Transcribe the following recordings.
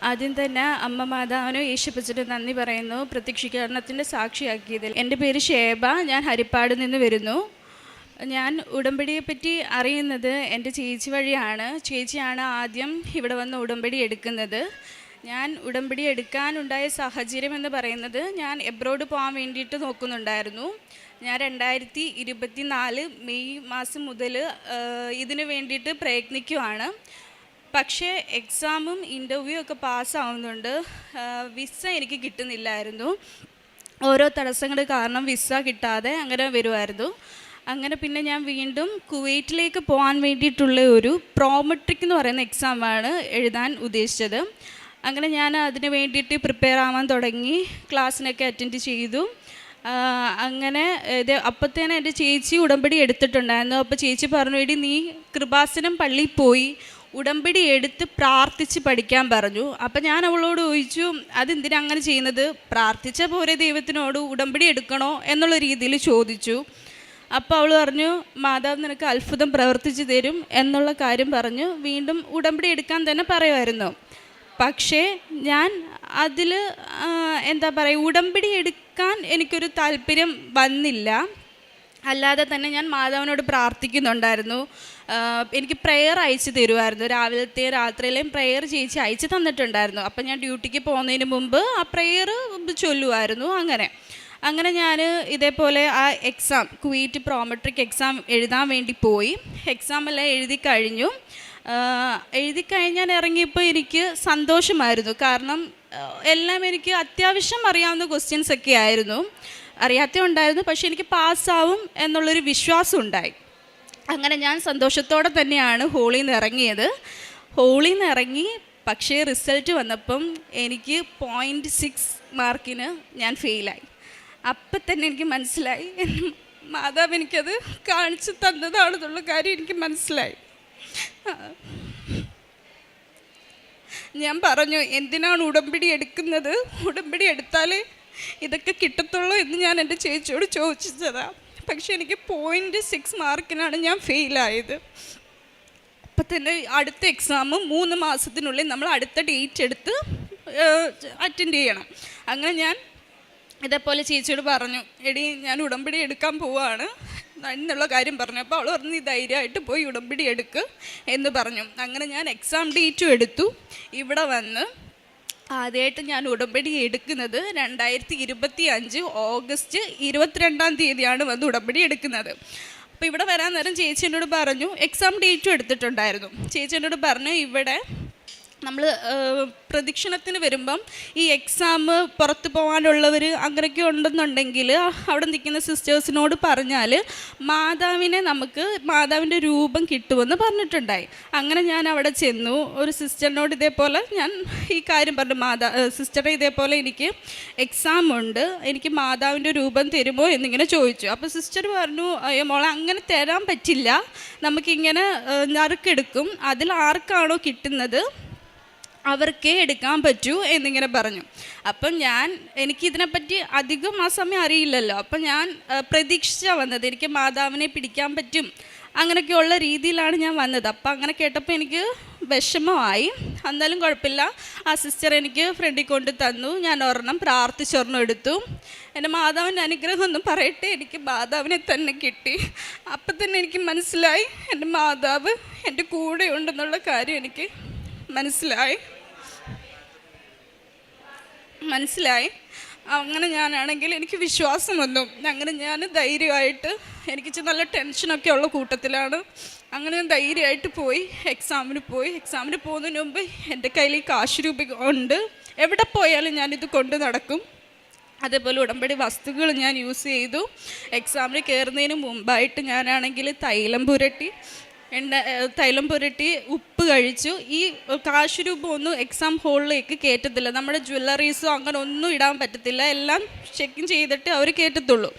ആദ്യം തന്നെ അമ്മ മാതാവിനും യേശുപ്പച്ചനും നന്ദി പറയുന്നു, പ്രത്യക്ഷീകരണത്തിൻ്റെ സാക്ഷിയാക്കിയതിൽ. എൻ്റെ പേര് ഷേബ, ഞാൻ ഹരിപ്പാട് നിന്ന് വരുന്നു. ഞാൻ ഉടമ്പടിയെപ്പറ്റി അറിയുന്നത് എൻ്റെ ചേച്ചി വഴിയാണ്. ചേച്ചിയാണ് ആദ്യം ഇവിടെ വന്ന് ഉടമ്പടി എടുക്കുന്നത്. ഞാൻ ഉടമ്പടി എടുക്കാനുണ്ടായ സാഹചര്യം എന്ന് പറയുന്നത്, ഞാൻ എബ്രോഡ് പോകാൻ വേണ്ടിയിട്ട് നോക്കുന്നുണ്ടായിരുന്നു. ഞാൻ 2024 മെയ് മാസം മുതൽ ഇതിനു വേണ്ടിയിട്ട് പ്രയത്നിക്കുവാണ്. പക്ഷേ എക്സാമും ഇൻ്റർവ്യൂ ഒക്കെ പാസ്സാവുന്നുണ്ട്. വിസ എനിക്ക് കിട്ടുന്നില്ലായിരുന്നു. ഓരോ തടസ്സങ്ങൾ കാരണം വിസ കിട്ടാതെ അങ്ങനെ വരുമായിരുന്നു. അങ്ങനെ പിന്നെ ഞാൻ വീണ്ടും കുവൈറ്റിലേക്ക് പോകാൻ വേണ്ടിയിട്ടുള്ള ഒരു പ്രോമെട്രിക് എന്ന് പറയുന്ന എക്സാമാണ് എഴുതാൻ ഉദ്ദേശിച്ചത്. അങ്ങനെ ഞാൻ അതിന് വേണ്ടിയിട്ട് പ്രിപ്പയർ ആവാൻ തുടങ്ങി, ക്ലാസ്സിനൊക്കെ അറ്റൻഡ് ചെയ്തു. അങ്ങനെ അപ്പോഴത്തേനെ എൻ്റെ ചേച്ചി ഉടമ്പടി എടുത്തിട്ടുണ്ടായിരുന്നു. അപ്പോൾ ചേച്ചി പറഞ്ഞു, എടി നീ കൃപാസനം പള്ളിയിൽ പോയി ഉടമ്പടി എടുത്ത് പ്രാർത്ഥിച്ച് പഠിക്കാൻ പറഞ്ഞു. അപ്പം ഞാൻ അവളോട് ചോദിച്ചു, അതെന്തിനാ അങ്ങനെ ചെയ്യുന്നത്, പ്രാർത്ഥിച്ച പോരെ ദൈവത്തിനോട്, ഉടമ്പടി എടുക്കണോ എന്നുള്ള രീതിയിൽ ചോദിച്ചു. അപ്പോൾ അവൾ പറഞ്ഞു, മാതാവ് നിനക്ക് അത്ഭുതം പ്രവർത്തിച്ചു തരും എന്നുള്ള കാര്യം പറഞ്ഞു. വീണ്ടും ഉടമ്പടി എടുക്കാൻ തന്നെ പറയുമായിരുന്നു. പക്ഷേ ഞാൻ അതിൽ എന്താ പറയുക, ഉടമ്പടി എടുക്കാൻ എനിക്കൊരു താല്പര്യം വന്നില്ല. അല്ലാതെ തന്നെ ഞാൻ മാതാവിനോട് പ്രാർത്ഥിക്കുന്നുണ്ടായിരുന്നു. എനിക്ക് പ്രെയർ അയച്ചു തരുമായിരുന്നു. രാവിലത്തെയും രാത്രിയിലെയും പ്രെയർ ചേച്ചി അയച്ചു തന്നിട്ടുണ്ടായിരുന്നു. അപ്പം ഞാൻ ഡ്യൂട്ടിക്ക് പോകുന്നതിന് മുമ്പ് ആ പ്രെയർ ചൊല്ലുമായിരുന്നു. അങ്ങനെ ഞാൻ ഇതേപോലെ ആ എക്സാം, കുവൈറ്റ് പ്രോമെട്രിക് എക്സാം എഴുതാൻ വേണ്ടി പോയി. എക്സാമെല്ലാം എഴുതി കഴിഞ്ഞാൽ ഇറങ്ങിയപ്പോൾ എനിക്ക് സന്തോഷമായിരുന്നു. കാരണം എല്ലാം എനിക്ക് അത്യാവശ്യം അറിയാവുന്ന ക്വസ്റ്റ്യൻസ് ഒക്കെ ആയിരുന്നു. അറിയാത്ത ഉണ്ടായിരുന്നു, പക്ഷേ എനിക്ക് പാസ്സാവും എന്നുള്ളൊരു വിശ്വാസം ഉണ്ടായി. അങ്ങനെ ഞാൻ സന്തോഷത്തോടെ തന്നെയാണ് ഹോളിൽ നിന്ന് ഇറങ്ങിയത്. പക്ഷേ റിസൾട്ട് വന്നപ്പം എനിക്ക് 0.6 മാർക്കിന് ഞാൻ ഫെയിലായി. അപ്പം തന്നെ എനിക്ക് മനസ്സിലായി, മാതാവ് എനിക്കത് കാണിച്ചു തന്നതാണെന്നുള്ള കാര്യം എനിക്ക് മനസ്സിലായി. ഞാൻ പറഞ്ഞു, എന്തിനാണ് ഉടമ്പടി എടുക്കുന്നത്, ഉടമ്പടി എടുത്താലേ ഇതൊക്കെ കിട്ടത്തുള്ളൂ എന്ന് ഞാൻ എൻ്റെ ചേച്ചിയോട് ചോദിച്ചതാണ്. പക്ഷെ എനിക്ക് 0.6 മാർക്കിനാണ് ഞാൻ ഫെയിലായത്. അപ്പം തന്നെ അടുത്ത എക്സാം 3 മാസത്തിനുള്ളിൽ നമ്മൾ അടുത്ത ഡേറ്റ് എടുത്ത് അറ്റൻഡ് ചെയ്യണം. അങ്ങനെ ഞാൻ ഇതേപോലെ ചേച്ചിയോട് പറഞ്ഞു, എടി ഞാൻ ഉടമ്പടി എടുക്കാൻ പോവാണ് എന്നുള്ള കാര്യം പറഞ്ഞു. അപ്പോൾ അവൾ പറഞ്ഞു, നീ ധൈര്യമായിട്ട് പോയി ഉടമ്പടി എടുക്ക് എന്ന് പറഞ്ഞു. അങ്ങനെ ഞാൻ എക്സാം ഡേറ്റും എടുത്തു. ഇവിടെ വന്ന് ആദ്യമായിട്ട് ഞാൻ ഉടമ്പടി എടുക്കുന്നത് 2025 ഓഗസ്റ്റ് 22-ാം തീയതിയാണ് വന്ന് ഉടമ്പടി എടുക്കുന്നത്. അപ്പോൾ ഇവിടെ വരാൻ നേരം ചേച്ചി എന്നോട് പറഞ്ഞു, എക്സാം ഡേറ്റും എടുത്തിട്ടുണ്ടായിരുന്നു. ചേച്ചി എന്നോട് പറഞ്ഞു, ഇവിടെ നമ്മൾ പ്രദക്ഷിണത്തിന് വരുമ്പം ഈ എക്സാം പുറത്ത് പോകാനുള്ളവർ അങ്ങനെയൊക്കെ ഉണ്ടെന്നുണ്ടെങ്കിൽ അവിടെ നിൽക്കുന്ന സിസ്റ്റേഴ്സിനോട് പറഞ്ഞാൽ മാതാവിൻ്റെ രൂപം കിട്ടുമെന്ന് പറഞ്ഞിട്ടുണ്ടായി. അങ്ങനെ ഞാൻ അവിടെ ചെന്നു. ഒരു സിസ്റ്ററിനോട് ഇതേപോലെ ഞാൻ ഈ കാര്യം പറഞ്ഞു, സിസ്റ്ററെ ഇതേപോലെ എനിക്ക് എക്സാം ഉണ്ട്, എനിക്ക് മാതാവിൻ്റെ രൂപം തരുമോ എന്നിങ്ങനെ ചോദിച്ചു. അപ്പോൾ സിസ്റ്റർ പറഞ്ഞു, അയ്യോ മോളെ, അങ്ങനെ തരാൻ പറ്റില്ല, നമുക്കിങ്ങനെ നറുക്കെടുക്കും, അതിൽ ആർക്കാണോ കിട്ടുന്നത് അവർക്കേ എടുക്കാൻ പറ്റൂ എന്നിങ്ങനെ പറഞ്ഞു. അപ്പം എനിക്കിതിനെപ്പറ്റി അധികം ആ സമയം അറിയില്ലല്ലോ. അപ്പം ഞാൻ പ്രതീക്ഷിച്ചാണ് വന്നത്, എനിക്ക് മാതാവിനെ പിടിക്കാൻ പറ്റും അങ്ങനെയൊക്കെയുള്ള രീതിയിലാണ് ഞാൻ വന്നത്. അപ്പം അങ്ങനെ കേട്ടപ്പോൾ എനിക്ക് വിഷമമായി. എന്നാലും കുഴപ്പമില്ല, ആ സിസ്റ്റർ എനിക്ക് ഫ്രണ്ടിൽ കൊണ്ട് തന്നു. ഞാൻ പ്രാർത്ഥിച്ചൊരെണ്ണം എടുത്തു. എൻ്റെ മാതാവിൻ്റെ അനുഗ്രഹം ഒന്നും പറയട്ടെ, എനിക്ക് മാതാവിനെ തന്നെ കിട്ടി. അപ്പം തന്നെ എനിക്ക് മനസ്സിലായി, എൻ്റെ മാതാവ് എൻ്റെ കൂടെ ഉണ്ടെന്നുള്ള കാര്യം എനിക്ക് മനസ്സിലായി. അങ്ങനെ ഞാനാണെങ്കിൽ എനിക്ക് വിശ്വാസം വന്നു. അങ്ങനെ ഞാൻ ധൈര്യമായിട്ട്, എനിക്ക് നല്ല ടെൻഷനൊക്കെ ഉള്ള കൂട്ടത്തിലാണ്. അങ്ങനെ ഞാൻ ധൈര്യമായിട്ട് പോയി എക്സാമിന് പോകുന്നതിന് മുമ്പ് എൻ്റെ കയ്യിൽ കാശ് രൂപ ഉണ്ട്, എവിടെ പോയാലും ഞാനിത് കൊണ്ട് നടക്കും. അതേപോലെ ഉടമ്പടി വസ്തുക്കൾ ഞാൻ യൂസ് ചെയ്തു. എക്സാമിന് കയറുന്നതിന് മുമ്പായിട്ട് ഞാനാണെങ്കിൽ തൈലം പുരട്ടി ഉപ്പ് കഴിച്ചു. ഈ കാശ് രൂപ ഒന്നും എക്സാം ഹോളിലേക്ക് കയറ്റത്തില്ല, നമ്മുടെ ജ്വല്ലറീസോ അങ്ങനെ ഒന്നും ഇടാൻ പറ്റത്തില്ല, എല്ലാം ചെക്കിങ് ചെയ്തിട്ട് അവർ കയറ്റത്തുള്ളൂ.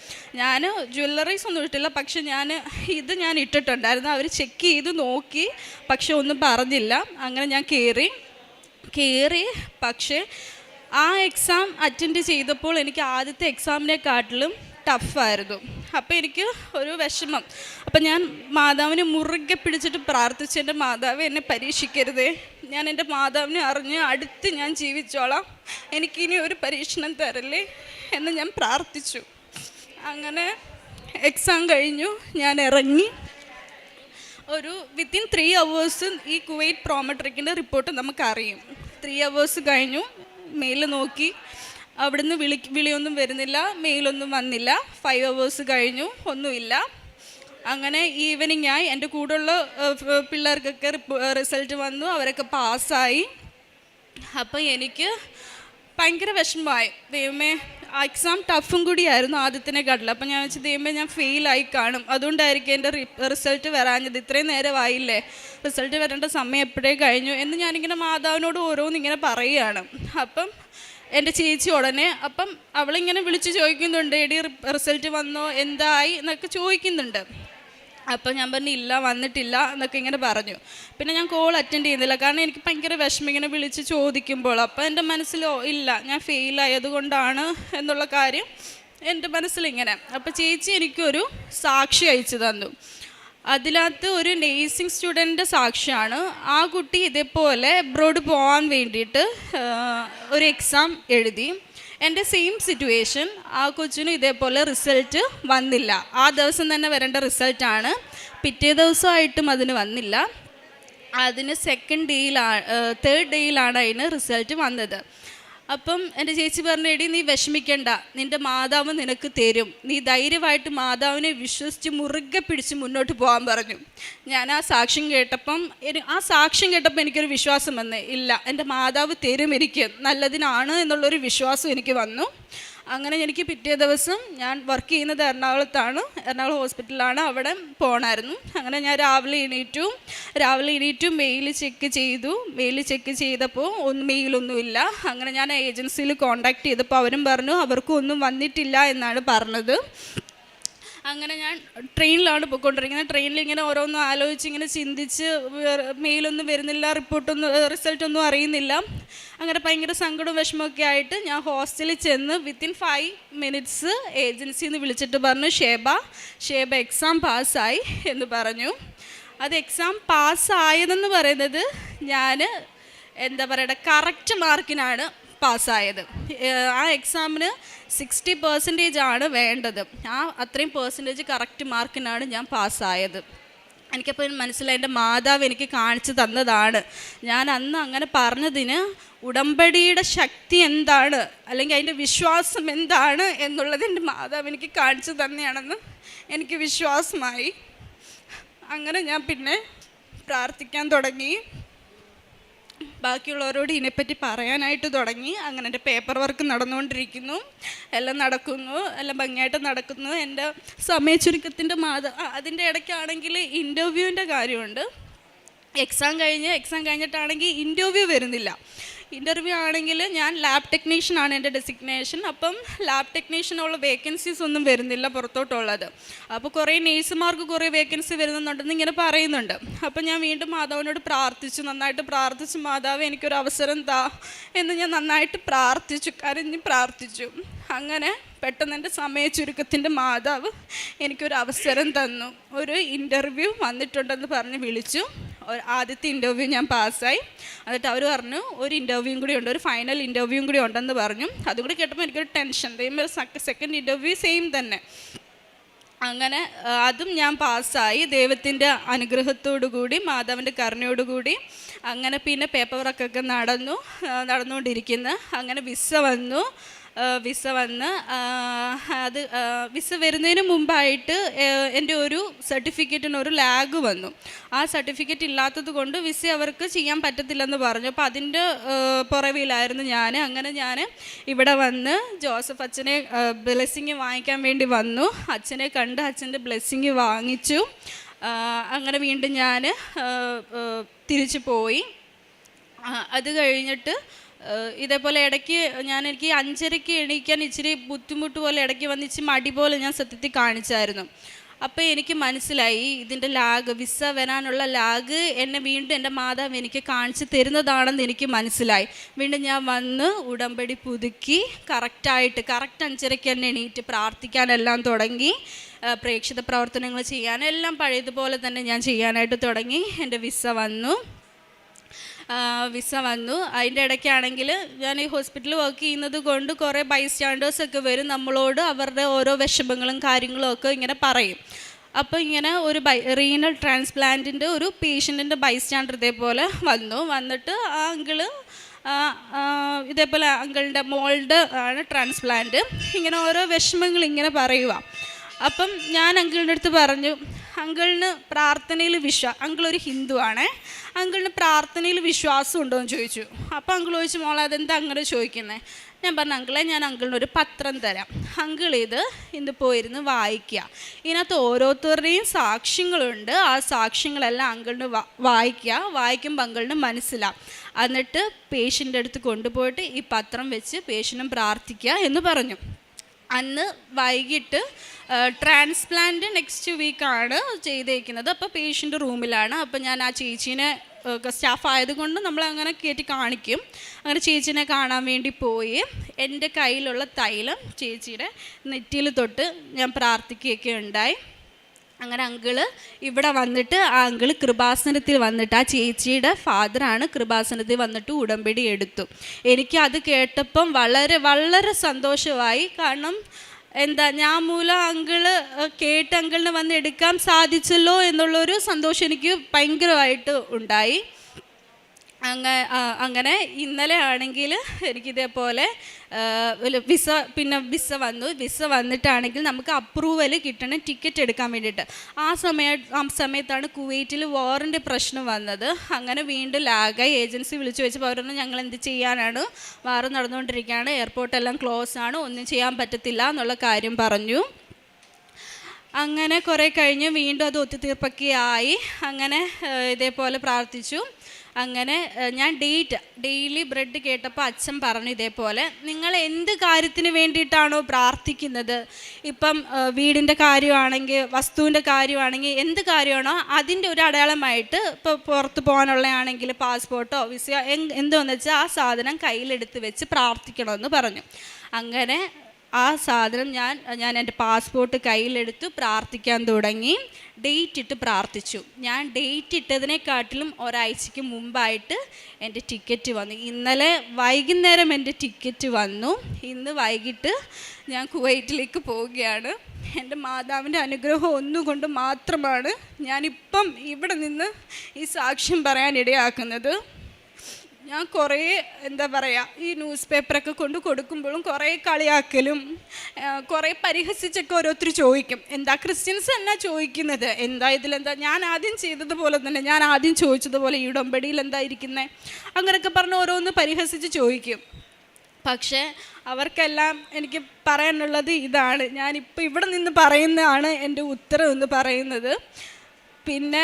ഞാൻ ജ്വല്ലറീസ് ഒന്നും ഇട്ടില്ല, പക്ഷെ ഞാൻ ഇട്ടിട്ടുണ്ടായിരുന്നു. അവർ ചെക്ക് ചെയ്ത് നോക്കി, പക്ഷെ ഒന്നും പറഞ്ഞില്ല. അങ്ങനെ ഞാൻ കയറി. പക്ഷേ ആ എക്സാം അറ്റൻഡ് ചെയ്തപ്പോൾ എനിക്ക് ആദ്യത്തെ എക്സാമിനെക്കാട്ടിലും ടഫായിരുന്നു. അപ്പോൾ എനിക്ക് ഒരു വിഷമം. അപ്പം ഞാൻ മാതാവിനെ മുറുകെ പിടിച്ചിട്ട് പ്രാർത്ഥിച്ചു, എൻ്റെ മാതാവ് എന്നെ പരീക്ഷിക്കരുതേ, ഞാൻ എൻ്റെ മാതാവിനെ അറിഞ്ഞ് അടുത്ത് ഞാൻ ജീവിച്ചോളാം, എനിക്കിനി ഒരു പരീക്ഷണം തരല്ലേ എന്ന് ഞാൻ പ്രാർത്ഥിച്ചു. അങ്ങനെ എക്സാം കഴിഞ്ഞു, ഞാൻ ഇറങ്ങി. ഒരു വിത്തിൻ 3 hours ഈ കുവൈറ്റ് പ്രോമെട്രിക്കിൻ്റെ റിപ്പോർട്ട് നമുക്കറിയും. 3 hours കഴിഞ്ഞു, മെയിൽ നോക്കി, അവിടുന്ന് വിളിയൊന്നും വരുന്നില്ല, മെയിലൊന്നും വന്നില്ല. 5 hours കഴിഞ്ഞു, ഒന്നുമില്ല. അങ്ങനെ ഈവനിങ് ആയി. എൻ്റെ കൂടെയുള്ള പിള്ളേർക്കൊക്കെ റിസൾട്ട് വന്നു, അവരൊക്കെ പാസ്സായി. അപ്പോൾ എനിക്ക് ഭയങ്കര വിഷമമായി. ദൈവമേ, എക്സാം ടഫും കൂടിയായിരുന്നു ആദ്യത്തിനെക്കാട്ടിൽ. അപ്പം ഞാൻ വെച്ചാൽ ദൈവമേ, ഞാൻ ഫെയിലായി കാണും, അതുകൊണ്ടായിരിക്കും എൻ്റെ റിസൾട്ട് വരാഞ്ഞത്. ഇത്രയും നേരമായില്ലേ, റിസൾട്ട് വരേണ്ട സമയം എപ്പോഴേ കഴിഞ്ഞു എന്ന് ഞാനിങ്ങനെ മാതാവിനോട് ഓരോന്നിങ്ങനെ പറയുകയാണ്. അപ്പം എൻ്റെ ചേച്ചി ഉടനെ അവളിങ്ങനെ വിളിച്ച് ചോദിക്കുന്നുണ്ട്, എടി റിസൾട്ട് വന്നോ, എന്തായി എന്നൊക്കെ ചോദിക്കുന്നുണ്ട്. അപ്പോൾ ഞാൻ പറഞ്ഞു ഇല്ല, വന്നിട്ടില്ല എന്നൊക്കെ ഇങ്ങനെ പറഞ്ഞു. പിന്നെ ഞാൻ കോൾ അറ്റൻഡ് ചെയ്യുന്നില്ല, കാരണം എനിക്ക് ഭയങ്കര വിഷമം ഇങ്ങനെ വിളിച്ച് ചോദിക്കുമ്പോൾ. അപ്പോൾ എൻ്റെ മനസ്സിലോ ഇല്ല, ഞാൻ ഫെയിലായത് കൊണ്ടാണ് എന്നുള്ള കാര്യം എൻ്റെ മനസ്സിലിങ്ങനെ. അപ്പോൾ ചേച്ചി എനിക്കൊരു സാക്ഷി അയച്ചു തന്നു. അതിനകത്ത് ഒരു നേഴ്സിംഗ് സ്റ്റുഡൻറ്റിൻ്റെ സാക്ഷിയാണ്. ആ കുട്ടി ഇതേപോലെ എബ്രോഡ് പോകാൻ വേണ്ടിയിട്ട് ഒരു എക്സാം എഴുതി. എൻ്റെ സെയിം സിറ്റുവേഷൻ, ആ കൊച്ചിനും ഇതേപോലെ റിസൾട്ട് വന്നില്ല. ആ ദിവസം തന്നെ വരേണ്ട റിസൾട്ടാണ്, പിറ്റേ ദിവസമായിട്ടും അതിന് വന്നില്ല. അതിന് തേർഡ് ഡേയിലാണ് അതിന് റിസൾട്ട് വന്നത്. അപ്പം എൻ്റെ ചേച്ചി പറഞ്ഞു, എടി നീ വിഷമിക്കണ്ട, നിൻ്റെ മാതാവ് നിനക്ക് തരും, നീ ധൈര്യമായിട്ട് മാതാവിനെ വിശ്വസിച്ച് മുറുകെ പിടിച്ച് മുന്നോട്ട് പോകാൻ പറഞ്ഞു. ഞാൻ ആ സാക്ഷ്യം കേട്ടപ്പം എനിക്കൊരു വിശ്വാസം വന്നേ, ഇല്ല, എൻ്റെ മാതാവ് തരും, എനിക്ക് നല്ലതിനാണ് എന്നുള്ളൊരു വിശ്വാസം എനിക്ക് വന്നു. അങ്ങനെ എനിക്ക് പിറ്റേ ദിവസം, ഞാൻ വർക്ക് ചെയ്യുന്നത് എറണാകുളത്താണ്, എറണാകുളം ഹോസ്പിറ്റലിലാണ്, അവിടെ പോകണമായിരുന്നു. അങ്ങനെ ഞാൻ രാവിലെ എണീറ്റു മെയിൽ ചെക്ക് ചെയ്തു. മെയിൽ ചെക്ക് ചെയ്തപ്പോൾ മെയിലൊന്നുമില്ല. അങ്ങനെ ഞാൻ ഏജൻസിയിൽ കോൺടാക്ട് ചെയ്തപ്പോൾ അവരും പറഞ്ഞു അവർക്കും ഒന്നും വന്നിട്ടില്ല എന്നാണ് പറഞ്ഞത്. അങ്ങനെ ഞാൻ ട്രെയിനിലാണ് പോയിക്കൊണ്ടിരിക്കുന്നത്. ട്രെയിനിൽ ഇങ്ങനെ ഓരോന്നും ആലോചിച്ച് ഇങ്ങനെ ചിന്തിച്ച്, മെയിലൊന്നും വരുന്നില്ല, റിസൾട്ടൊന്നും അറിയുന്നില്ല. അങ്ങനെ ഭയങ്കര സങ്കടവും വിഷമമൊക്കെ ആയിട്ട് ഞാൻ ഹോസ്റ്റലിൽ ചെന്ന് വിത്തിൻ 5 minutes ഏജൻസിയിൽ നിന്ന് വിളിച്ചിട്ട് പറഞ്ഞു, ഷേബ എക്സാം പാസ്സായി എന്ന് പറഞ്ഞു. അത് എക്സാം പാസ്സായതെന്ന് പറയുന്നത് ഞാൻ കറക്റ്റ് മാർക്കിനാണ് പാസ്സായത്. ആ എക്സാമിന് 60% ആണ് വേണ്ടത്. അത്രയും പെർസെൻറ്റേജ് കറക്റ്റ് മാർക്കിനാണ് ഞാൻ പാസ്സായത്. എനിക്കപ്പോൾ മനസ്സിലായി, എൻ്റെ മാതാവ് എനിക്ക് കാണിച്ചു തന്നതാണ്. ഞാൻ അന്ന് അങ്ങനെ പറഞ്ഞതിന് ഉടമ്പടിയുടെ ശക്തി എന്താണ്, അല്ലെങ്കിൽ അതിൻ്റെ വിശ്വാസം എന്താണ് എന്നുള്ളത് എൻ്റെ മാതാവ് എനിക്ക് കാണിച്ചു തന്നെയാണെന്ന് എനിക്ക് വിശ്വാസമായി. അങ്ങനെ ഞാൻ പിന്നെ പ്രാർത്ഥിക്കാൻ തുടങ്ങി, ബാക്കിയുള്ളവരോട് ഇതിനെപ്പറ്റി പറയാനായിട്ട് തുടങ്ങി. അങ്ങനെ എൻ്റെ പേപ്പർ വർക്ക് നടന്നുകൊണ്ടിരിക്കുന്നു, എല്ലാം നടക്കുന്നു, എല്ലാം ഭംഗിയായിട്ട് നടക്കുന്നു. എൻ്റെ സമയച്ചുരുക്കത്തിൻ്റെ അതിൻ്റെ ഇടയ്ക്കാണെങ്കിൽ ഇൻ്റർവ്യൂവിൻ്റെ കാര്യമുണ്ട്. എക്സാം കഴിഞ്ഞിട്ടാണെങ്കിൽ ഇൻ്റർവ്യൂ വരുന്നില്ല. ഇൻ്റർവ്യൂ ആണെങ്കിൽ ഞാൻ ലാബ് ടെക്നീഷ്യനാണ് എൻ്റെ ഡെസിഗ്നേഷൻ. അപ്പം ലാബ് ടെക്നീഷ്യനുള്ള വേക്കൻസീസ് ഒന്നും വരുന്നില്ല പുറത്തോട്ടുള്ളത്. അപ്പോൾ കുറേ നേഴ്സുമാർക്ക് കുറേ വേക്കൻസി വരുന്നുണ്ടെന്ന് ഇങ്ങനെ പറയുന്നുണ്ട്. അപ്പം ഞാൻ വീണ്ടും മാതാവിനോട് നന്നായിട്ട് പ്രാർത്ഥിച്ചു, മാതാവ് എനിക്കൊരു അവസരം താ എന്ന് ഞാൻ നന്നായിട്ട് കരഞ്ഞ് പ്രാർത്ഥിച്ചു. അങ്ങനെ പെട്ടെന്ന് എൻ്റെ സമയച്ചുരുക്കത്തിൻ്റെ മാതാവ് എനിക്കൊരു അവസരം തന്നു. ഒരു ഇൻ്റർവ്യൂ വന്നിട്ടുണ്ടെന്ന് പറഞ്ഞ് വിളിച്ചു. ആദ്യത്തെ ഇൻ്റർവ്യൂ ഞാൻ പാസ്സായി. എന്നിട്ട് അവർ പറഞ്ഞു ഒരു ഇൻ്റർവ്യൂവും കൂടി ഉണ്ട്, ഒരു ഫൈനൽ ഇൻ്റർവ്യൂവും കൂടി ഉണ്ടെന്ന് പറഞ്ഞു. അതും കൂടി കേട്ടപ്പോൾ എനിക്കൊരു ടെൻഷൻ. സെക്കൻഡ് ഇൻ്റർവ്യൂ സെയിം തന്നെ. അങ്ങനെ അതും ഞാൻ പാസ്സായി ദൈവത്തിൻ്റെ അനുഗ്രഹത്തോടു കൂടി, മാതാവിൻ്റെ കരുണയോടുകൂടി. അങ്ങനെ പിന്നെ പേപ്പർ വർക്കൊക്കെ നടന്നുകൊണ്ടിരിക്കുന്നു. അങ്ങനെ വിസ വന്നു. വിസ വരുന്നതിന് മുമ്പായിട്ട് എൻ്റെ ഒരു സർട്ടിഫിക്കറ്റിനൊരു ലാഗ് വന്നു. ആ സർട്ടിഫിക്കറ്റ് ഇല്ലാത്തത് കൊണ്ട് വിസ അവർക്ക് ചെയ്യാൻ പറ്റത്തില്ലെന്ന് പറഞ്ഞു. അപ്പോൾ അതിൻ്റെ പുറവിലായിരുന്നു ഞാൻ. അങ്ങനെ ഞാൻ ഇവിടെ വന്ന് ജോസഫ് അച്ഛനെ ബ്ലെസ്സിങ് വാങ്ങിക്കാൻ വേണ്ടി വന്നു. അച്ഛനെ കണ്ട് അച്ഛൻ്റെ ബ്ലെസ്സിങ് വാങ്ങിച്ചു. അങ്ങനെ വീണ്ടും ഞാൻ തിരിച്ചു പോയി. അത് കഴിഞ്ഞിട്ട് ഇതേപോലെ ഇടയ്ക്ക് എനിക്ക് 5:30 എണീക്കാൻ ഇച്ചിരി ബുദ്ധിമുട്ട് പോലെ ഇടയ്ക്ക് വന്ന് ഇച്ചിരി മടി പോലെ ഞാൻ സത്യത്തിൽ കാണിച്ചായിരുന്നു. അപ്പോൾ എനിക്ക് മനസ്സിലായി ഇതിൻ്റെ വിസ വരാനുള്ള ലാഗ് എന്നെ വീണ്ടും എൻ്റെ മാതാവ് എനിക്ക് കാണിച്ചു തരുന്നതാണെന്ന് എനിക്ക് മനസ്സിലായി. വീണ്ടും ഞാൻ വന്ന് ഉടമ്പടി പുതുക്കി കറക്റ്റ് 5:30 തന്നെ എണീറ്റ് പ്രാർത്ഥിക്കാനെല്ലാം തുടങ്ങി. പ്രേക്ഷിത പ്രവർത്തനങ്ങൾ ചെയ്യാനെല്ലാം പഴയതുപോലെ തന്നെ ഞാൻ ചെയ്യാനായിട്ട് തുടങ്ങി. എൻ്റെ വിസ വന്നു. വിസ വന്നു. അതിൻ്റെ ഇടയ്ക്കാണെങ്കിൽ ഞാൻ ഈ ഹോസ്പിറ്റലിൽ വർക്ക് ചെയ്യുന്നത് കൊണ്ട് കുറേ ബൈസ്റ്റാൻഡേഴ്സൊക്കെ വരും, നമ്മളോട് അവരുടെ ഓരോ വിഷമങ്ങളും കാര്യങ്ങളും ഒക്കെ ഇങ്ങനെ പറയും. അപ്പോൾ ഇങ്ങനെ ഒരു റീനൽ ട്രാൻസ്പ്ലാന്റിൻ്റെ ഒരു പേഷ്യൻറ്റിൻ്റെ ബൈസ്റ്റാൻഡർ ഇതേപോലെ വന്നിട്ട് ആ അങ്കിള് ഇതേപോലെ അങ്കിളിൻ്റെ മോളുടെ ആണ് ട്രാൻസ്പ്ലാന്റ്, ഇങ്ങനെ ഓരോ വിഷമങ്ങൾ ഇങ്ങനെ പറയുക. അപ്പം ഞാൻ അങ്കിളിൻ്റെ അടുത്ത് പറഞ്ഞു, അങ്കിളിന് പ്രാർത്ഥനയിൽ അങ്കിളൊരു ഹിന്ദു ആണേ, അങ്കിളിന് പ്രാർത്ഥനയിൽ വിശ്വാസം ഉണ്ടോ എന്ന് ചോദിച്ചു. അപ്പോൾ അങ്കിൾ ചോദിച്ചു, മോളെ അതെന്താ അങ്ങനെ ചോദിക്കുന്നത്? ഞാൻ പറഞ്ഞു, അങ്കിളെ ഞാൻ അങ്കിളിനൊരു പത്രം തരാം, അങ്കിൾ ഇന്ന് പോയിരുന്ന് വായിക്കുക, ഇതിനകത്ത് ഓരോരുത്തരുടെയും സാക്ഷ്യങ്ങളുണ്ട്, ആ സാക്ഷ്യങ്ങളെല്ലാം അങ്കിളിന് വായിക്കുമ്പോൾ അങ്കിളിന് മനസ്സിലാവും, എന്നിട്ട് പേഷ്യൻ്റെ അടുത്ത് കൊണ്ടുപോയിട്ട് ഈ പത്രം വെച്ച് പേഷ്യനും പ്രാർത്ഥിക്കുക എന്ന് പറഞ്ഞു. അന്ന് വൈകിട്ട് ട്രാൻസ്പ്ലാന്റ് നെക്സ്റ്റ് വീക്കാണ് ചെയ്തേക്കുന്നത്. അപ്പോൾ പേഷ്യൻ്റ് റൂമിലാണ്. അപ്പോൾ ഞാൻ ആ ചേച്ചീനെ സ്റ്റാഫ് ആയതുകൊണ്ട് നമ്മളങ്ങനെ കയറ്റി കാണിക്കും. അങ്ങനെ ചേച്ചീനെ കാണാൻ വേണ്ടി പോയി എൻ്റെ കയ്യിലുള്ള തൈലം ചേച്ചിയുടെ നെറ്റിയിൽ തൊട്ട് ഞാൻ പ്രാർത്ഥിക്കുകയൊക്കെ ഉണ്ടായി. അങ്ങനെ അങ്കിള് ഇവിടെ വന്നിട്ട് ആ അങ്കിള് കൃപാസനത്തിൽ വന്നിട്ട്, ആ ചേച്ചിയുടെ ഫാദറാണ്, കൃപാസനത്തിൽ വന്നിട്ട് ഉടമ്പടി എടുത്തു. എനിക്ക് അത് കേട്ടപ്പം വളരെ വളരെ സന്തോഷമായി. കാരണം ഞാൻ മൂലം അങ്കിള് അങ്കിളിന് വന്ന് എടുക്കാൻ സാധിച്ചല്ലോ എന്നുള്ളൊരു സന്തോഷം എനിക്ക് ഭയങ്കരമായിട്ട് ഉണ്ടായി. അങ്ങനെ ഇന്നലെ ആണെങ്കിൽ എനിക്കിതേപോലെ വിസ വന്നു. വിസ വന്നിട്ടാണെങ്കിൽ നമുക്ക് അപ്രൂവൽ കിട്ടണം ടിക്കറ്റ് എടുക്കാൻ വേണ്ടിയിട്ട്. ആ സമയത്താണ് കുവൈറ്റിൽ വാറിൻ്റെ പ്രശ്നം വന്നത്. അങ്ങനെ വീണ്ടും ലാഗായി. ഏജൻസി വിളിച്ചു വെച്ചപ്പോൾ അവർ പറഞ്ഞു, ഞങ്ങൾ എന്ത് ചെയ്യാനാണ്, വാർ നടന്നുകൊണ്ടിരിക്കുകയാണ്, എയർപോർട്ടെല്ലാം ക്ലോസ് ആണ്, ഒന്നും ചെയ്യാൻ പറ്റത്തില്ല എന്നുള്ള കാര്യം പറഞ്ഞു. അങ്ങനെ കുറേ കഴിഞ്ഞ് വീണ്ടും അത് ഒത്തുതീർപ്പൊക്കെ ആയി. അങ്ങനെ ഇതേപോലെ പ്രാർത്ഥിച്ചു. അങ്ങനെ ഞാൻ ഡെയിലി ബ്രെഡ് കേട്ടപ്പോൾ അച്ഛൻ പറഞ്ഞു ഇതേപോലെ, നിങ്ങൾ എന്ത് കാര്യത്തിന് വേണ്ടിയിട്ടാണോ പ്രാർത്ഥിക്കുന്നത്, ഇപ്പം വീടിൻ്റെ കാര്യമാണെങ്കിൽ, വസ്തുവിൻ്റെ കാര്യമാണെങ്കിൽ, എന്ത് കാര്യമാണോ അതിൻ്റെ ഒരു അടയാളമായിട്ട്, ഇപ്പോൾ പുറത്ത് പോകാനുള്ളതാണെങ്കിൽ പാസ്പോർട്ടോ വിസയോ എന്തോന്ന് വെച്ചാൽ ആ സാധനം കയ്യിലെടുത്ത് വെച്ച് പ്രാർത്ഥിക്കണമെന്ന് പറഞ്ഞു. അങ്ങനെ ആ സാധനം ഞാൻ എൻ്റെ പാസ്പോർട്ട് കയ്യിലെടുത്ത് പ്രാർത്ഥിക്കാൻ തുടങ്ങി. ഡേറ്റ് ഇട്ട് പ്രാർത്ഥിച്ചു. ഞാൻ ഡേറ്റ് ഇട്ടതിനെക്കാട്ടിലും ഒരാഴ്ചയ്ക്ക് മുമ്പായിട്ട് എൻ്റെ ടിക്കറ്റ് വന്നു. ഇന്നലെ വൈകുന്നേരം എൻ്റെ ടിക്കറ്റ് വന്നു. ഇന്ന് വൈകിട്ട് ഞാൻ കുവൈറ്റിലേക്ക് പോവുകയാണ്. എൻ്റെ മാതാവിൻ്റെ അനുഗ്രഹം ഒന്നുകൊണ്ട് മാത്രമാണ് ഞാനിപ്പം ഇവിടെ നിന്ന് ഈ സാക്ഷ്യം പറയാനിടയാക്കുന്നത്. ഞാൻ കുറേ ഈ ന്യൂസ് പേപ്പറൊക്കെ കൊണ്ട് കൊടുക്കുമ്പോഴും കുറേ കളിയാക്കലും കുറേ പരിഹസിച്ചൊക്കെ ഓരോരുത്തർ ചോദിക്കും, എന്താ ക്രിസ്ത്യൻസ് എന്നാ ചോദിക്കുന്നത്, ഇതിലെന്താ, ഞാൻ ആദ്യം ചെയ്തതുപോലെ തന്നെ, ഞാൻ ആദ്യം ചോദിച്ചതുപോലെ ഈ ഉടമ്പടിയിൽ എന്താ ഇരിക്കുന്നത്, അങ്ങനെയൊക്കെ പറഞ്ഞ് ഓരോന്ന് പരിഹസിച്ച് ചോദിക്കും. പക്ഷേ അവർക്കെല്ലാം എനിക്ക് പറയാനുള്ളത് ഇതാണ്, ഞാനിപ്പോൾ ഇവിടെ നിന്ന് പറയുന്നതാണ് എൻ്റെ ഉത്തരം എന്ന് പറയുന്നത്. പിന്നെ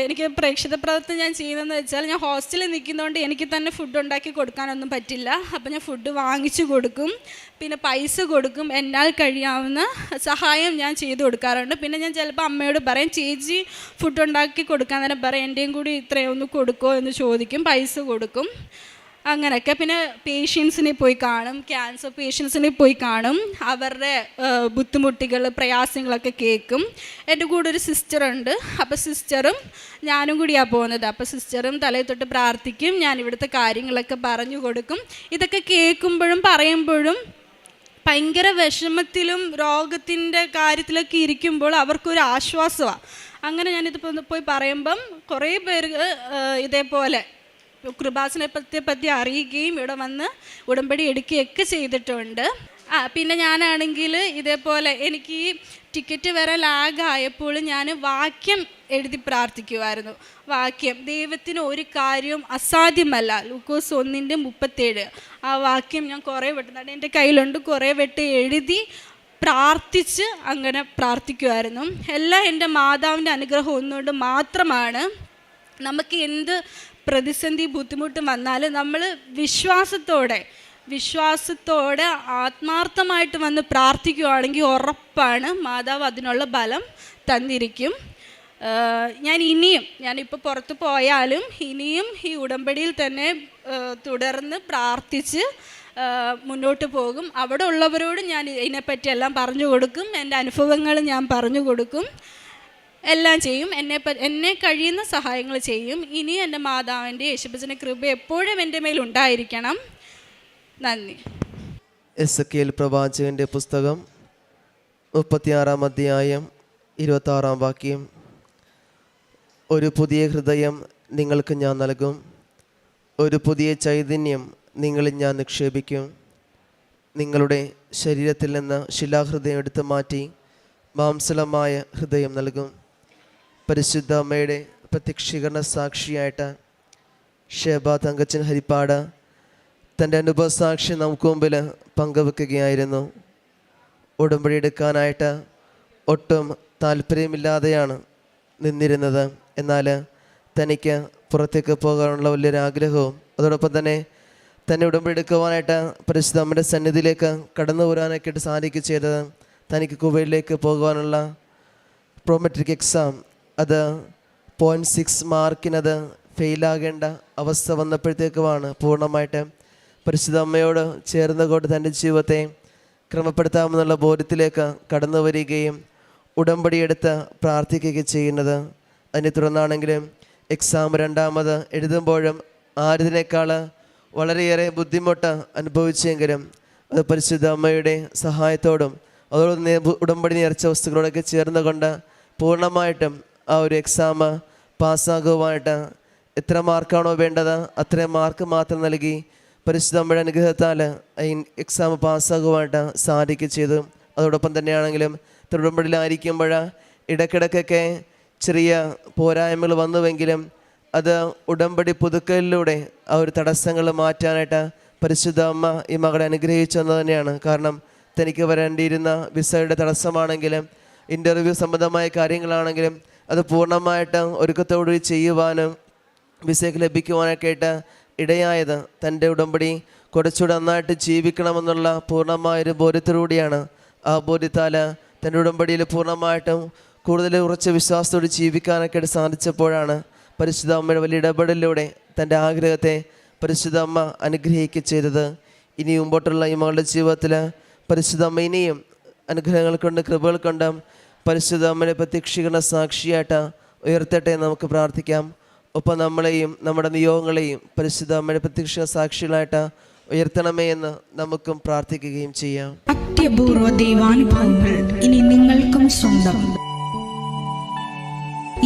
എനിക്ക് പ്രേക്ഷിത പ്രവർത്തനം ഞാൻ ചെയ്യുന്നതെന്ന് വെച്ചാൽ, ഞാൻ ഹോസ്റ്റലിൽ നിൽക്കുന്നതുകൊണ്ട് എനിക്ക് തന്നെ ഫുഡ് ഉണ്ടാക്കി കൊടുക്കാനൊന്നും പറ്റില്ല. അപ്പോൾ ഞാൻ ഫുഡ് വാങ്ങിച്ചു കൊടുക്കും, പിന്നെ പൈസ കൊടുക്കും, എന്നാൽ കഴിയാവുന്ന സഹായം ഞാൻ ചെയ്തു കൊടുക്കാറുണ്ട്. പിന്നെ ഞാൻ ചിലപ്പോൾ അമ്മയോട് പറയും, ചേച്ചി ഫുഡ് ഉണ്ടാക്കി കൊടുക്കാൻ തന്നെ പറയും, എൻ്റെയും കൂടി ഇത്രയും ഒന്ന് കൊടുക്കുമോ എന്ന് ചോദിക്കും, പൈസ കൊടുക്കും. അങ്ങനെയൊക്കെ. പിന്നെ പേഷ്യൻസിനെ പോയി കാണും, ക്യാൻസർ പേഷ്യൻസിനെ പോയി കാണും, അവരുടെ ബുദ്ധിമുട്ടുകൾ പ്രയാസങ്ങളൊക്കെ കേൾക്കും. എൻ്റെ കൂടെ ഒരു സിസ്റ്ററുണ്ട്. അപ്പോൾ സിസ്റ്ററും ഞാനും കൂടിയാണ് പോകുന്നത്. അപ്പോൾ സിസ്റ്ററും തലയിൽ തൊട്ട് പ്രാർത്ഥിക്കും, ഞാൻ ഇവിടുത്തെ കാര്യങ്ങളൊക്കെ പറഞ്ഞു കൊടുക്കും. ഇതൊക്കെ കേൾക്കുമ്പോഴും പറയുമ്പോഴും ഭയങ്കര വിഷമത്തിലും രോഗത്തിൻ്റെ കാര്യത്തിലൊക്കെ ഇരിക്കുമ്പോൾ അവർക്കൊരു ആശ്വാസമാണ്. അങ്ങനെ ഞാനിതിപ്പോൾ പോയി പറയുമ്പം കുറേ പേർക്ക് ഇതേപോലെ കൃപാസനത്തെ പറ്റി അറിയുകയും ഇവിടെ വന്ന് ഉടമ്പടി എടുക്കുകയൊക്കെ ചെയ്തിട്ടുണ്ട്. പിന്നെ ഞാനാണെങ്കിൽ ഇതേപോലെ എനിക്ക് ഈ ടിക്കറ്റ് വരെ ലാഗായപ്പോൾ ഞാൻ വാക്യം എഴുതി പ്രാർത്ഥിക്കുമായിരുന്നു. വാക്യം, ദൈവത്തിന് ഒരു കാര്യവും അസാധ്യമല്ല, ലൂക്കോസ് 1:37. ആ വാക്യം ഞാൻ കുറേ വട്ടം എൻ്റെ കയ്യിലുണ്ട്, കുറേ വട്ടം എഴുതി പ്രാർത്ഥിച്ച് അങ്ങനെ പ്രാർത്ഥിക്കുമായിരുന്നു. എല്ലാം എൻ്റെ മാതാവിൻ്റെ അനുഗ്രഹം ഒന്നുകൊണ്ട് മാത്രമാണ്. നമുക്ക് എന്ത് പ്രതിസന്ധി ബുദ്ധിമുട്ട് വന്നാലും നമ്മൾ വിശ്വാസത്തോടെ ആത്മാർത്ഥമായിട്ട് വന്ന് പ്രാർത്ഥിക്കുകയാണെങ്കിൽ ഉറപ്പാണ് മാതാവ് അതിനുള്ള ബലം തന്നിരിക്കും. ഞാനിപ്പോൾ പുറത്ത് പോയാലും ഇനിയും ഈ ഉടമ്പടിയിൽ തന്നെ തുടർന്ന് പ്രാർത്ഥിച്ച് മുന്നോട്ട് പോകും. അവിടെ ഉള്ളവരോട് ഞാൻ ഇതിനെപ്പറ്റി എല്ലാം പറഞ്ഞു കൊടുക്കും, എൻ്റെ അനുഭവങ്ങൾ ഞാൻ പറഞ്ഞു കൊടുക്കും. എല്ലാം ചെയ്യും. എന്നെ കഴിയുന്ന സഹായങ്ങൾ ചെയ്യും. ഇനി എൻ്റെ മാതാവിൻ്റെ യേശുപ്പച്ചൻ്റെ കൃപ എപ്പോഴും എൻ്റെ മേൽ ഉണ്ടായിരിക്കണം. നന്ദി. എസെക്കിയേൽ പ്രവാചകൻ്റെ പുസ്തകം 36-ാം അധ്യായം 26-ാം വാക്യം. ഒരു പുതിയ ഹൃദയം നിങ്ങൾക്ക് ഞാൻ നൽകും, ഒരു പുതിയ ചൈതന്യം നിങ്ങളിൽ ഞാൻ നിക്ഷേപിക്കും. നിങ്ങളുടെ ശരീരത്തിൽ നിന്ന് ശിലാഹൃദയം എടുത്തു മാറ്റി മാംസളമായ ഹൃദയം നൽകും. പരിശുദ്ധ അമ്മയുടെ പ്രത്യക്ഷീകരണ സാക്ഷിയായിട്ട് ഷേബ തങ്കച്ചൻ ഹരിപ്പാട് തൻ്റെ അനുഭവസാക്ഷി നമുക്ക് മുമ്പിൽ പങ്കുവെക്കുകയായിരുന്നു. ഉടമ്പടി എടുക്കാനായിട്ട് ഒട്ടും താല്പര്യമില്ലാതെയാണ് നിന്നിരുന്നത്. എന്നാൽ തനിക്ക് പുറത്തേക്ക് പോകാനുള്ള വലിയൊരാഗ്രഹവും അതോടൊപ്പം തന്നെ ഉടമ്പടി എടുക്കുവാനായിട്ട് പരിശുദ്ധ അമ്മയുടെ സന്നിധിയിലേക്ക് കടന്നു വരാനൊക്കെയായിട്ട് സാധിക്കുക ചെയ്തത് തനിക്ക് കുവൈറ്റിലേക്ക് പോകുവാനുള്ള പ്രോമെട്രിക് എക്സാം അത് 0.6 മാർക്കിനത് ഫെയിലാകേണ്ട അവസ്ഥ വന്നപ്പോഴത്തേക്കുമാണ് പൂർണ്ണമായിട്ട് പരിശുദ്ധ അമ്മയോട് ചേർന്നുകൊണ്ട് തൻ്റെ ജീവിതത്തെ ക്രമപ്പെടുത്താമെന്നുള്ള ബോധ്യത്തിലേക്ക് കടന്നു വരികയും ഉടമ്പടിയെടുത്ത് പ്രാർത്ഥിക്കുകയും ചെയ്യുന്നത്. അതിനെ തുടർന്നാണെങ്കിലും എക്സാം രണ്ടാമത് എഴുതുമ്പോഴും ആദ്യതിനേക്കാൾ വളരെയേറെ ബുദ്ധിമുട്ട് അനുഭവിച്ചെങ്കിലും അത് പരിശുദ്ധ അമ്മയുടെ സഹായത്തോടും അതോടൊപ്പം ഉടമ്പടി നേർച്ച വസ്തുക്കളോടൊക്കെ ചേർന്നുകൊണ്ട് പൂർണ്ണമായിട്ടും ആ ഒരു എക്സാം പാസ്സാകുവാനായിട്ട് എത്ര മാർക്കാണോ വേണ്ടത് അത്രയും മാർക്ക് മാത്രം നൽകി പരിശുദ്ധ അമ്മയുടെ അനുഗ്രഹത്താൽ ഈ എക്സാം പാസ്സാകുവാനായിട്ട് സാധിക്കുക ചെയ്തു. അതോടൊപ്പം തന്നെയാണെങ്കിലും ഉടമ്പടിയിലായിരിക്കുമ്പോൾ ഇടയ്ക്കിടയ്ക്കൊക്കെ ചെറിയ പോരായ്മകൾ വന്നുവെങ്കിലും അത് ഉടമ്പടി പുതുക്കലിലൂടെ ആ ഒരു തടസ്സങ്ങൾ മാറ്റാനായിട്ട് പരിശുദ്ധ അമ്മ ഈ മകളെ അനുഗ്രഹിച്ചെന്ന് തന്നെയാണ്. കാരണം തനിക്ക് വരേണ്ടിയിരുന്ന വിസയുടെ തടസ്സമാണെങ്കിലും ഇൻ്റർവ്യൂ സംബന്ധമായ കാര്യങ്ങളാണെങ്കിലും അത് പൂർണ്ണമായിട്ട് ഒരുക്കത്തോടുകൂടി ചെയ്യുവാനും വിസയ്ക്ക് ലഭിക്കുവാനൊക്കെ ആയിട്ട് ഇടയായത് തൻ്റെ ഉടമ്പടി കുറച്ചുകൂടെ നന്നായിട്ട് ജീവിക്കണമെന്നുള്ള പൂർണ്ണമായൊരു ബോധ്യത്തോടുകൂടിയാണ്. ആ ബോധ്യത്താൽ തൻ്റെ ഉടമ്പടിയിൽ പൂർണ്ണമായിട്ടും കൂടുതൽ ഉറച്ച വിശ്വാസത്തോട് ജീവിക്കാനൊക്കെ ആയിട്ട് സാധിച്ചപ്പോഴാണ് പരിശുദ്ധ അമ്മയുടെ വലിയ ഇടപെടലിലൂടെ തൻ്റെ ആഗ്രഹത്തെ പരിശുദ്ധ അമ്മ അനുഗ്രഹിക്കുക ചെയ്തത്. ഇനി മുമ്പോട്ടുള്ള ഈ മകളുടെ ജീവിതത്തിൽ പരിശുദ്ധ അമ്മ ഇനിയും അനുഗ്രഹങ്ങൾ കൊണ്ട് കൃപകൾ കൊണ്ട് പരിശുദ്ധ അമ്മയുടെ പ്രത്യക്ഷീകരണ സാക്ഷിയായിട്ട് ഉയർത്തട്ടെ നമുക്ക് പ്രാർത്ഥിക്കാം. ഒപ്പം നമ്മളെയും നമ്മുടെ നിയോഗങ്ങളെയും പരിശുദ്ധ അമ്മയുടെ പ്രത്യക്ഷ സാക്ഷികളായിട്ട് ഉയർത്തണമേ എന്ന് നമുക്കും പ്രാർത്ഥിക്കുകയും ചെയ്യാം. അത്യപൂർവ ദൈവാനുഭവങ്ങൾ ഇനി നിങ്ങൾക്കും സ്വന്തം.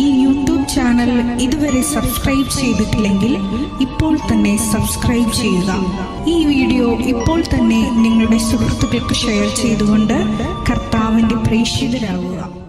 ഈ യൂട്യൂബ് ചാനൽ ഇതുവരെ സബ്സ്ക്രൈബ് ചെയ്തിട്ടില്ലെങ്കിൽ ഇപ്പോൾ തന്നെ സബ്സ്ക്രൈബ് ചെയ്യുക. ഈ വീഡിയോ ഇപ്പോൾ തന്നെ നിങ്ങളുടെ സുഹൃത്തുക്കൾക്ക് ഷെയർ ചെയ്തുകൊണ്ട് കർത്താവിൻ്റെ പ്രേക്ഷിതരാകുക.